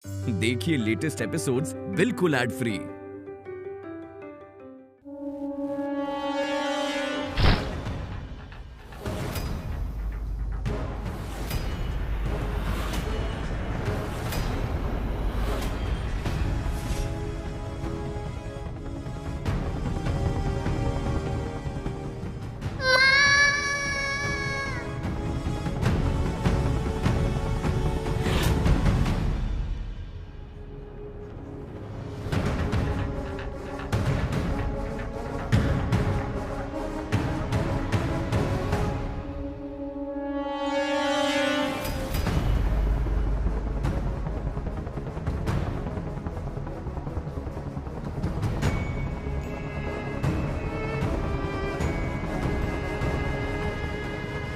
देखिए latest episodes बिल्कुल ad free.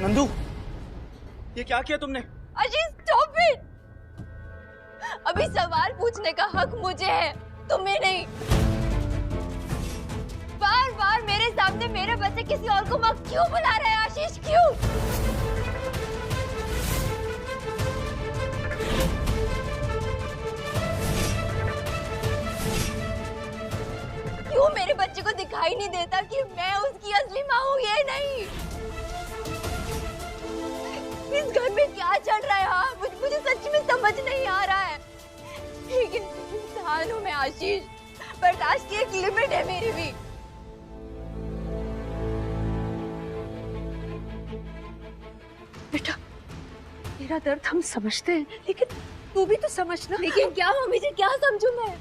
Nandu, ये क्या किया तुमने? Ajit stop it. अभी सवाल पूछने का हक मुझे है, तुम्हें नहीं। बार बार मेरे सामने मेरे बच्चे किसी और को माँ क्यों बुला रहे हैं आशीष, क्यों? क्यों मेरे बच्चे को दिखाई नहीं देता कि मैं उसकी असली माँ हूँ? ये नहीं, इस घर में क्या चल रहा है? हाँ, मुझे सच में समझ नहीं आ रहा है। लेकिन इंसान हूँ मैं आशीष, बर्दाश्त की एक लिमिट है मेरी भी। बेटा, तेरा दर्द हम समझते हैं, लेकिन तू भी तो समझना। लेकिन क्या मम्मी जी, क्या समझूं मैं?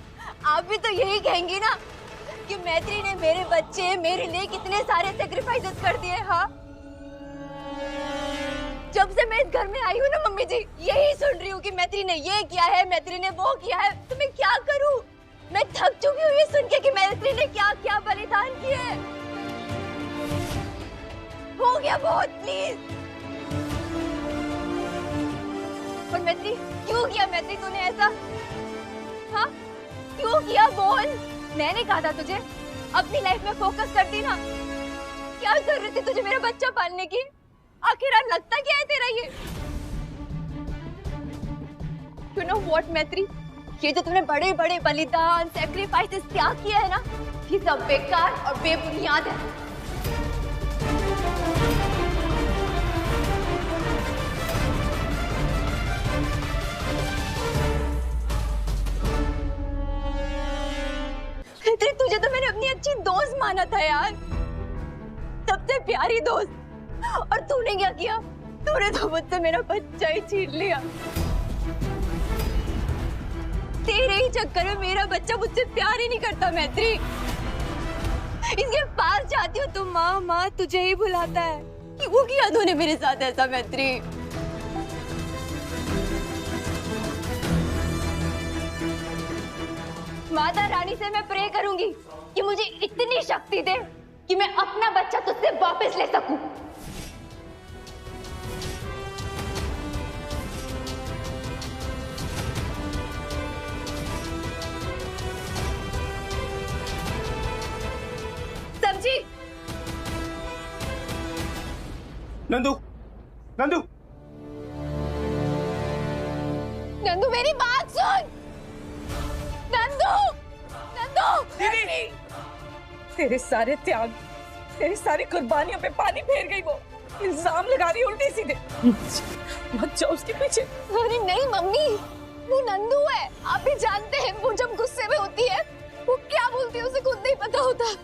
आप भी तो यही कहेंगी ना कि मैत्री ने मेरे बच्चे मेरे लिए कितने सारे सेक्रीफाइसेस कर दिए। हाँ, जब से मैं इस घर में आई हूँ ना मम्मी जी, यही सुन रही हूँ कि मैत्री ने ये किया है, मैत्री ने वो किया है। तो मैं क्या करूँ? मैं थक चुकी हूँ ये सुन के कि मैत्री ने क्या क्या बलिदान किए। हो गया बहुत, प्लीज। और मैत्री, क्यों किया मैत्री तूने ऐसा? हाँ, क्यों किया बोल? मैंने कहा था तुझे अपनी लाइफ में फोकस करती ना। क्या जरूरत थी तुझे मेरा बच्चा पालने की? आखिर लगता क्या है तेरा ये? You know what, मैत्री, ये जो तुमने बड़े बड़े बलिदान सैक्रिफाइसेस त्याग किया है ना, ये सब बेकार और बेबुनियाद है। मैत्री, तुझे तो मैंने अपनी अच्छी दोस्त माना था यार, सबसे प्यारी दोस्त। और तूने क्या किया? तूने तो मुझसे मेरा बच्चा ही छीन लिया। तेरे ही चक्कर में मेरा बच्चा मुझसे प्यार ही नहीं करता मैत्री। इसके पास जाती हूँ तो माँ माँ तुझे ही बुलाता है। क्यों किया तूने मेरे साथ ऐसा मैत्री? माता रानी से मैं प्रे करूंगी कि मुझे इतनी शक्ति दे कि मैं अपना बच्चा तुझसे वापस ले सकूं। समझी? नंदू, नंदू, नंदू, मेरी बात सुन। नंदू, नंदू, दीदी, तेरे सारे त्याग, तेरी सारी कुर्बानियों पे पानी फेर गई वो। इल्जाम लगा रही उल्टे सीधे। मत जाओ उसके पीछे। अरे नहीं मम्मी, वो नंदू है। आप भी जानते हैं वो जब गुस्से में होती है वो क्या बोलती है उसे खुद नहीं पता होता।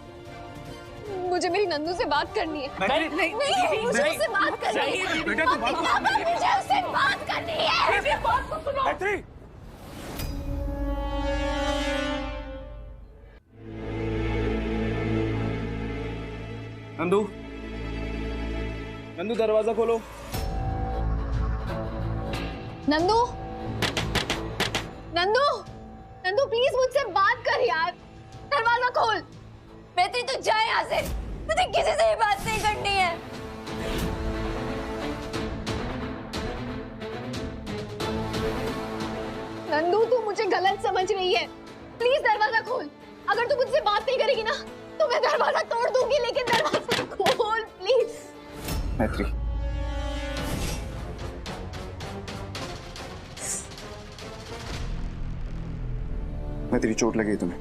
मुझे मेरी नंदू से बात करनी है। नहीं, मुझे उससे बात करनी है। मुझे उससे बात करनी है। मैत्री, नंदू, नंदू, दरवाजा खोलो। नंदू, नंदू, नंदू, प्लीज मुझसे बात कर यार। दरवाजा खोल। मैत्री, तू जा यहाँ से। मुझे किसी से भी बात नहीं करनी है। नंदू, तू मुझे गलत समझ रही है। प्लीज दरवाजा खोल। अगर तू मुझसे बात नहीं करेगी ना तो मैं दरवाजा तोड़ दूंगी, लेकिन दरवाजा खोल प्लीज। मैत्री, मैं तेरी चोट लगी है तुम्हें,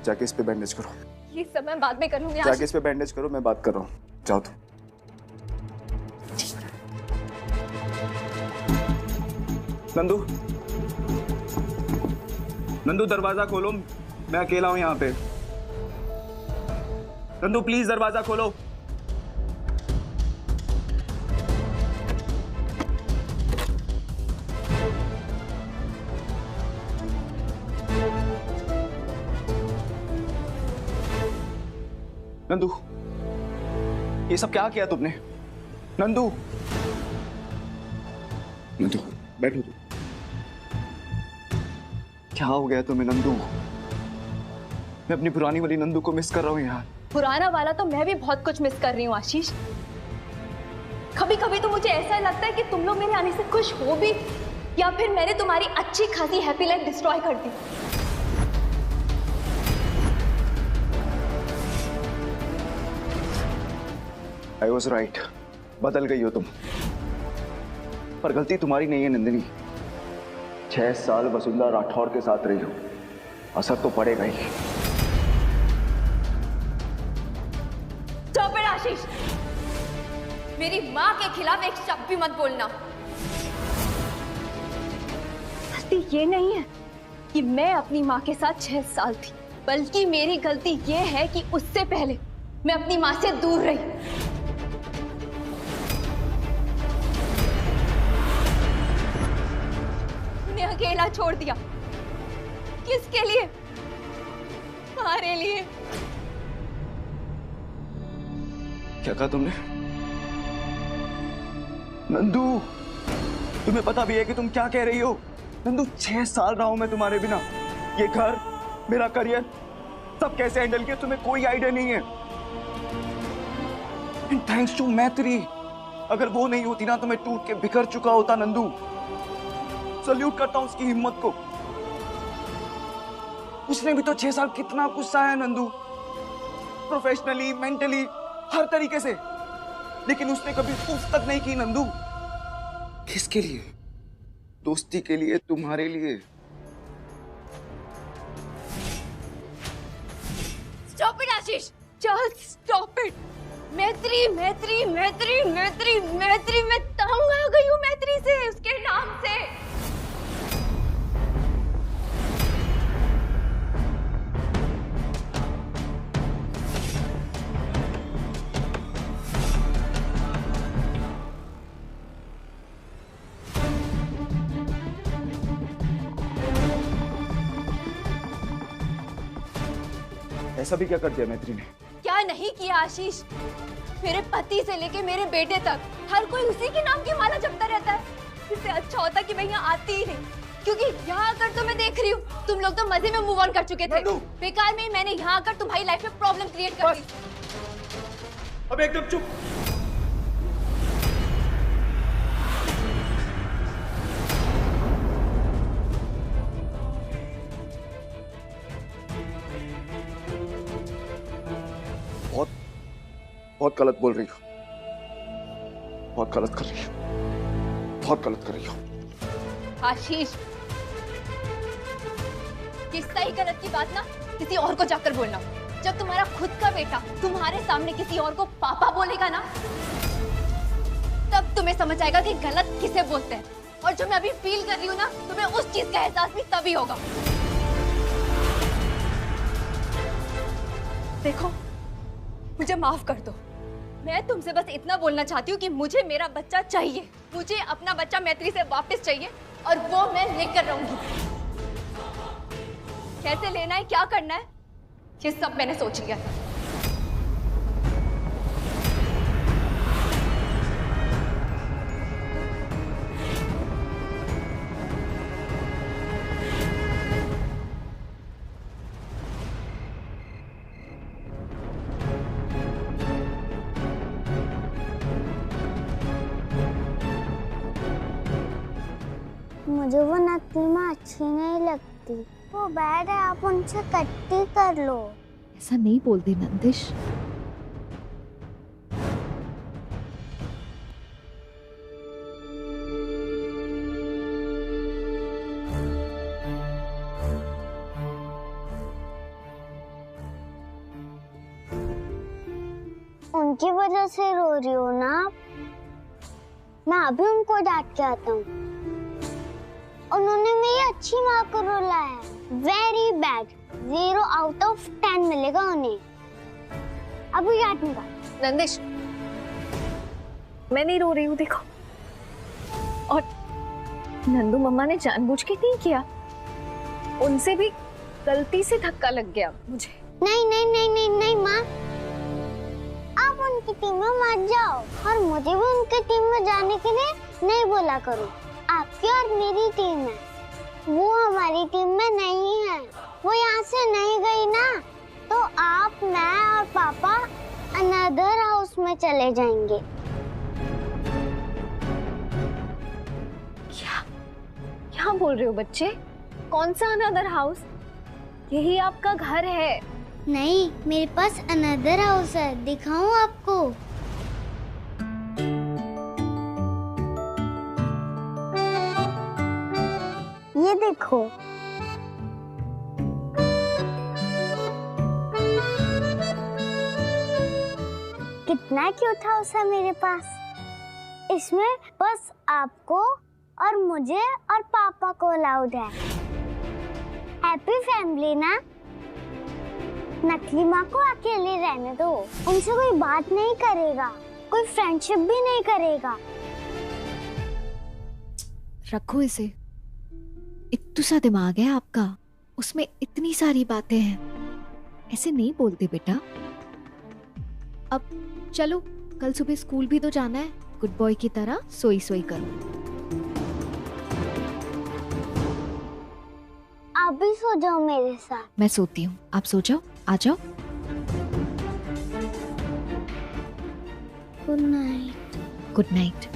जाके इस पे बैंडेज करो। ये सब मैं बाद में कर लूंगी जाके आशीष। इस पे बैंडेज करो, मैं बात कर रहा हूँ। जाओ तुम। नंदू, नंदू दरवाजा खोलो, मैं अकेला हूं यहाँ पे। नंदू प्लीज दरवाजा खोलो। नंदू, ये सब क्या किया तुमने? नंदू, नंदू बैठो तुम। क्या हो गया तुम्हें नंदू? मैं अपनी पुरानी वाली नंदू को मिस कर रहा हूँ यार। पुराना वाला तो मैं भी बहुत कुछ मिस कर रही हूँ आशीष। कभी कभी तो मुझे ऐसा लगता है कि तुम लोग मेरे आने से खुश हो भी, या फिर मैंने तुम्हारी अच्छी खासी हैप्पी लाइफ डिस्ट्रॉय कर दी। I was right. बदल गई हो तुम, पर गलती तुम्हारी नहीं है नंदिनी। 6 साल वसुंधरा राठौर के साथ रही हो, असर तो पड़ेगा ही। Stop it, आशीष। मेरी माँ के खिलाफ एक शब्द भी मत बोलना। गलती ये नहीं है कि मैं अपनी माँ के साथ 6 साल थी, बल्कि मेरी गलती ये है कि उससे पहले मैं अपनी माँ से दूर रही। उन्हें अकेला छोड़ दिया। किसके लिए? तुम्हारे लिए। क्या कहा तुमने? नंदू, तुम्हें पता भी है कि तुम क्या कह रही हो? नंदू, 6 साल रहा हूं मैं तुम्हारे बिना। ये घर, मेरा करियर, सब कैसे हैंडल किया तुम्हें कोई आइडिया नहीं है। एंड थैंक्स टू मैत्री, अगर वो नहीं होती ना तो मैं टूट के बिखर चुका होता। नंदू, सल्यूट करता हूं उसकी हिम्मत को। उसने भी तो 6 साल कितना कुछ सहा है नंदू, प्रोफेशनली, मेंटली, हर तरीके से, लेकिन उसने कभी उफ तक नहीं की नंदू। किसके लिए? दोस्ती के लिए, तुम्हारे लिए। Stop it, Ashish. Just stop it। मैत्री मैत्री मैत्री मैत्री मैत्री, मैं तंग आ गई हूँ मैत्री से, उसके नाम से। ऐसा भी क्या कर दिया मैत्री ने? क्या नहीं किया आशीष? मेरे पति से लेके मेरे बेटे तक हर कोई उसी के नाम की माला जपता रहता है। इससे अच्छा होता कि मैं यहाँ आती ही नहीं, क्योंकि यहाँ आकर तो मैं देख रही हूँ तुम लोग तो मजे में मूव ऑन कर चुके थे। बेकार में मैंने यहाँ आकर तुम्हारी लाइफ में प्रॉब्लम क्रिएट कर दी। अब एकदम चुप। बहुत गलत बोल रही हो, बहुत गलत कर रही हो, बहुत गलत कर रही हो। आशीष, ये सही गलत की बात ना किसी और को जाकर बोलना। जब तुम्हारा खुद का बेटा तुम्हारे सामने किसी और को पापा बोलेगा ना, तब तुम्हें समझ आएगा कि गलत किसे बोलते हैं। और जो मैं अभी फील कर रही हूँ ना, तुम्हें उस चीज का एहसास भी तभी होगा। देखो, मुझे माफ कर दो। मैं तुमसे बस इतना बोलना चाहती हूँ कि मुझे मेरा बच्चा चाहिए। मुझे अपना बच्चा मैत्री से वापस चाहिए, और वो मैं लेकर रहूंगी। कैसे लेना है, क्या करना है, ये सब मैंने सोच लिया था। मुझे वो नतीमा अच्छी नहीं लगती, वो बैड है, आप उनसे कट्टी कर लो। ऐसा नहीं बोलते नंदिश। उनकी वजह से रो रही हो ना आप? मैं अभी उनको डांट के आता हूँ। उन्होंने मेरी अच्छी माँ को रुलाया है। Very bad. 0 आउट ऑफ 10 मिलेगा उन्हें। अभी डांटूंगा। नंदिश, मैं नहीं रो रही हूँ, देखो। और नंदू मम्मा ने जानबूझ के नहीं किया, उनसे भी गलती से धक्का लग गया मुझे। नहीं नहीं नहीं नहीं नहीं माँ, आप उनकी टीम में मत जाओ और मुझे भी उनकी टीम में जाने के लिए नहीं बोला करो। आपकी और मेरी टीम है, वो हमारी टीम में नहीं है। वो यहाँ से नहीं गई ना तो आप, मैं और पापा अनदर हाउस में चले जाएंगे। क्या बोल रहे हो बच्चे? कौन सा अनदर हाउस? यही आपका घर है। नहीं, मेरे पास अनदर हाउस है, दिखाऊं आपको? ये देखो। कितना क्यूट हाउस है मेरे पास। इसमें बस आपको और मुझे और पापा को अलाउड है। हैप्पी फैमिली ना? नकली माँ को अकेले रहने दो, उनसे कोई बात नहीं करेगा, कोई फ्रेंडशिप भी नहीं करेगा। रखो इसे। इतना सा दिमाग है आपका, उसमें इतनी सारी बातें हैं। ऐसे नहीं बोलते बेटा। अब चलो, कल सुबह स्कूल भी तो जाना है। गुड बॉय की तरह सोई सोई करो। आप भी सो जाओ मेरे साथ। मैं सोती हूँ, आप सो जाओ। आ जाओ। Good night. Good night.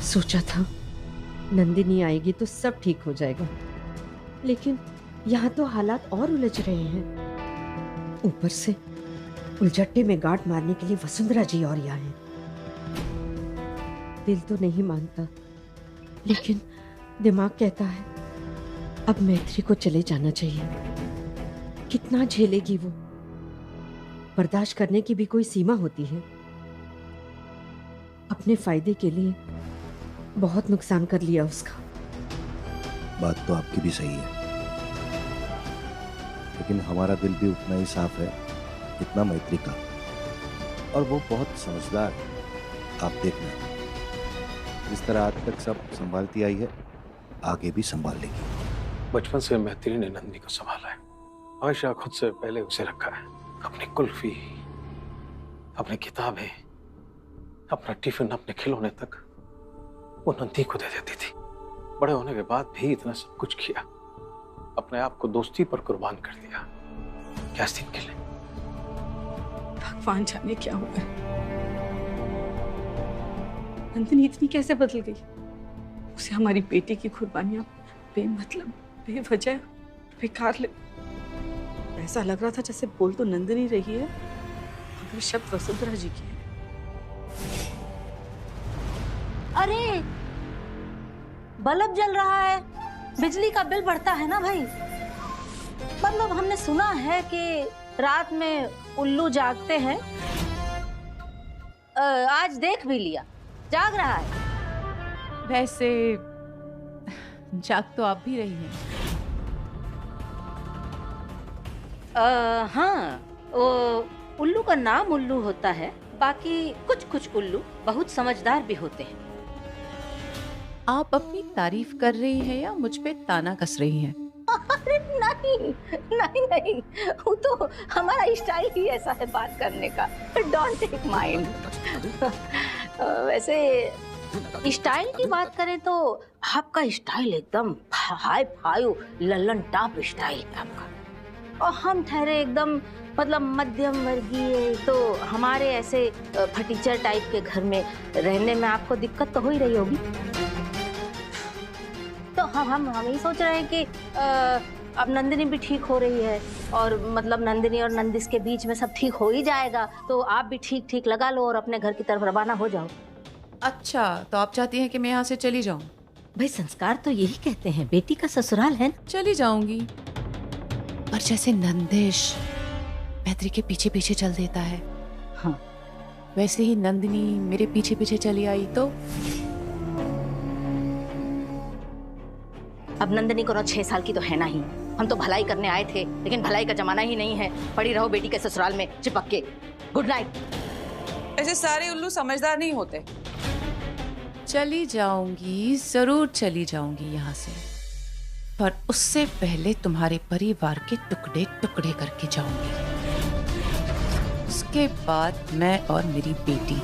सोचा था नंदिनी आएगी तो सब ठीक हो जाएगा, लेकिन यहाँ तो हालात और उलझ रहे हैं। ऊपर से उलझट्टे में गांठ मारने के लिए वसुंधरा जी और यहाँ हैं। दिल तो नहीं मानता, लेकिन दिमाग कहता है अब मैत्री को चले जाना चाहिए। कितना झेलेगी वो? बर्दाश्त करने की भी कोई सीमा होती है। अपने फायदे के लिए बहुत नुकसान कर लिया उसका। बात तो आपकी भी सही है, लेकिन हमारा दिल भी उतना ही साफ है जितना मैत्री का, और वो बहुत समझदार है। आप देखना, जिस तरह आज तक सब संभालती आई है आगे भी संभाल लेगी। बचपन से मैत्री ने नंदी को संभाला है। आयशा खुद से पहले उसे रखा है। अपनी कुल्फी, अपनी किताबें, अपना टिफिन, अपने खिलौने तक वो नंदी को दे देती थी। बड़े होने के बाद भी इतना सब कुछ किया, अपने आप को दोस्ती पर कुर्बान कर दिया। क्या दिन के लिए? भगवान जाने क्या हुआ। नंदिनी इतनी कैसे बदल गई? उसे हमारी बेटी की कुर्बानियां बेमतलब, बेवजह, बेकार ऐसा लग रहा था जैसे बोल तो नंदिनी रही है मगर शब्द वसुंधरा जी की है। अरे बल्ब जल रहा है, बिजली का बिल बढ़ता है ना भाई। मतलब हमने सुना है कि रात में उल्लू जागते हैं। आज देख भी लिया, जाग रहा है। वैसे जाग तो आप भी रही हैं। हाँ, वो उल्लू का नाम उल्लू होता है, बाकी कुछ कुछ उल्लू बहुत समझदार भी होते हैं। आप अपनी तारीफ कर रही हैं या मुझ पे ताना कस रही हैं? अरे नहीं नहीं नहीं, वो तो हमारा स्टाइल ही ऐसा है बात करने का। Don't take mind. वैसे स्टाइल की बात करें तो आपका स्टाइल एकदम hi fi Lallan top style है आपका, और हम ठहरे एकदम मतलब मध्यम वर्गीय। तो हमारे ऐसे फटीचर टाइप के घर में रहने में आपको दिक्कत तो हो ही रही होगी। तो हम ही सोच रहे हैं कि अब नंदिनी भी ठीक हो रही है और मतलब नंदिनी और नंदिस के बीच में सब ठीक हो ही जाएगा, तो आप भी ठीक ठीक लगा लो और अपने घर की तरफ रवाना हो जाओ। अच्छा, तो आप चाहती हैं कि मैं यहाँ से चली जाऊँ? भाई संस्कार तो यही कहते हैं, बेटी का ससुराल है ना। चली जाऊंगी, पर जैसे नंदिश मैत्री के पीछे पीछे चल देता है, हाँ, वैसे ही नंदिनी मेरे पीछे पीछे चली आई तो अब नंदिनी को 6 साल की तो है ना ही। हम तो भलाई करने आए थे, लेकिन भलाई का जमाना ही नहीं है। पड़ी रहो बेटी के ससुराल में चिपक के। Good night. ऐसे सारे उल्लू समझदार नहीं होते। चली जाऊंगी, जरूर चली जाऊंगी यहाँ से, पर उससे पहले तुम्हारे परिवार के टुकड़े टुकड़े करके जाऊंगी। उसके बाद मैं और मेरी बेटी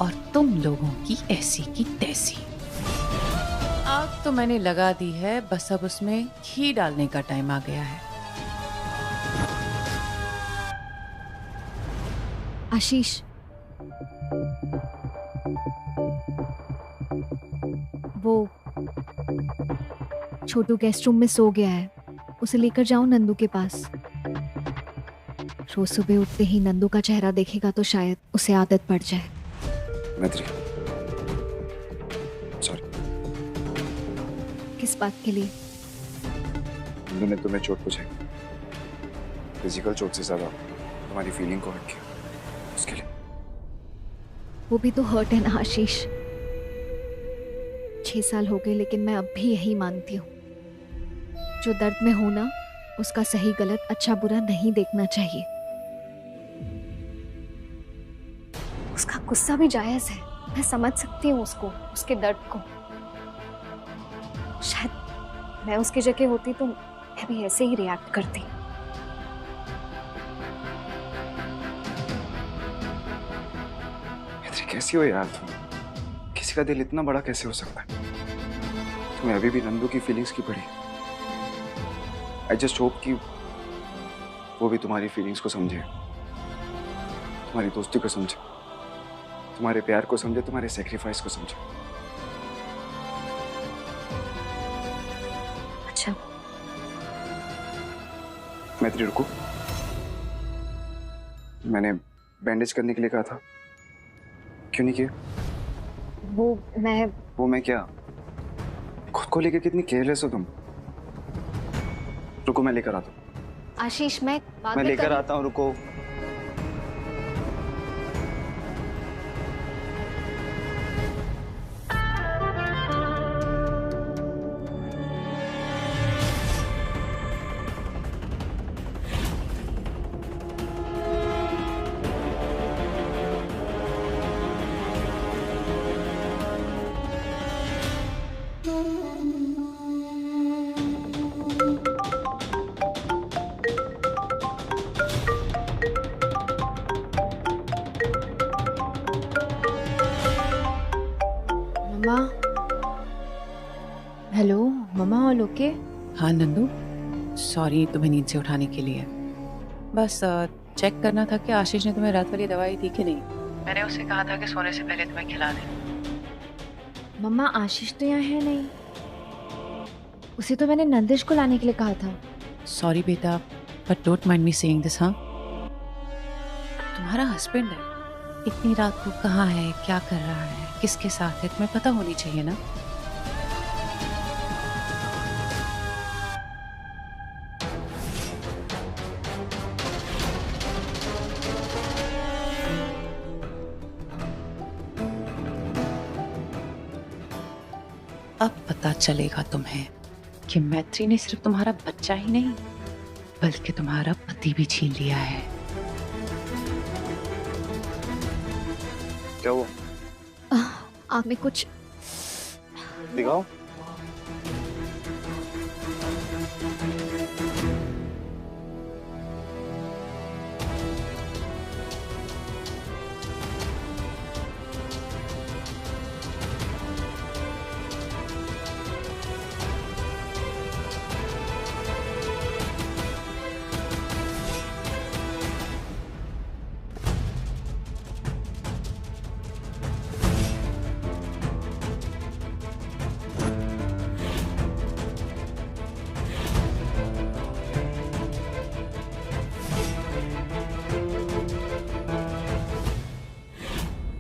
और तुम लोगों की ऐसी की तैसी। आग तो मैंने लगा दी है, बस अब उसमें घी डालने का टाइम आ गया है। आशीष, वो छोटू गेस्ट रूम में सो गया है, उसे लेकर जाओ नंदू के पास। रोज सुबह उठते ही नंदू का चेहरा देखेगा तो शायद उसे आदत पड़ जाए। मैत्री, सॉरी। किस बात के लिए? नंदू ने तुम्हें चोट पहुंचाई, फिजिकल चोट से ज्यादा तुम्हारी फीलिंग को हट किया, उसके लिए। वो भी तो हर्ट है ना आशीष। 6 साल हो गए, लेकिन मैं अब भी यही मानती हूँ, जो दर्द में हो ना, उसका सही गलत अच्छा बुरा नहीं देखना चाहिए। उसका गुस्सा भी जायज है, मैं समझ सकती हूँ उसको, उसके दर्द को। शायद मैं उसकी जगह होती तो मैं भी ऐसे ही रिएक्ट करती। मैत्री, कैसी हो यार तुम? किसी का दिल इतना बड़ा कैसे हो सकता है? तुम्हें अभी भी नंदू की फीलिंग्स की पड़ी। आई जस्ट होप कि वो भी तुम्हारी फीलिंग्स को समझे, तुम्हारी दोस्ती को समझे, तुम्हारे प्यार को समझे, तुम्हारे सेक्रीफाइस को समझे। अच्छा, मैत्री रुको, मैंने बैंडेज करने के लिए कहा था, क्यों नहीं किया? वो मैं क्या? खुद को लेकर कितनी केयरलेस हो तुम। रुको, मैं लेकर आता हूँ। आशीष, मैं लेकर आता हूँ, रुको। हेलो मम्मा, ऑल ओके? हाँ नंदू, सॉरी तुम्हें नींद से उठाने के लिए। बस चेक करना था कि आशीष ने तुम्हें रात वाली दवाई दी कि नहीं। मैंने उसे कहा था कि सोने से पहले तुम्हें खिला दे। मम्मा, आशीष तो यहाँ है नहीं, उसे तो मैंने नंदिश को लाने के लिए कहा था। सॉरी बेटा, but don't mind me saying this. हाँ, तुम्हारा हस्बैंड है, इतनी रात को कहाँ है, क्या कर रहा है, किसके साथ है, तुम्हें पता होनी चाहिए ना। अब पता चलेगा तुम्हें कि मैत्री ने सिर्फ तुम्हारा बच्चा ही नहीं, बल्कि तुम्हारा पति भी छीन लिया है। क्या हुआ? आँख में कुछ दिखाओ।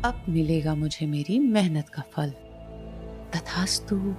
अब मिलेगा मुझे मेरी मेहनत का फल। तथास्तु।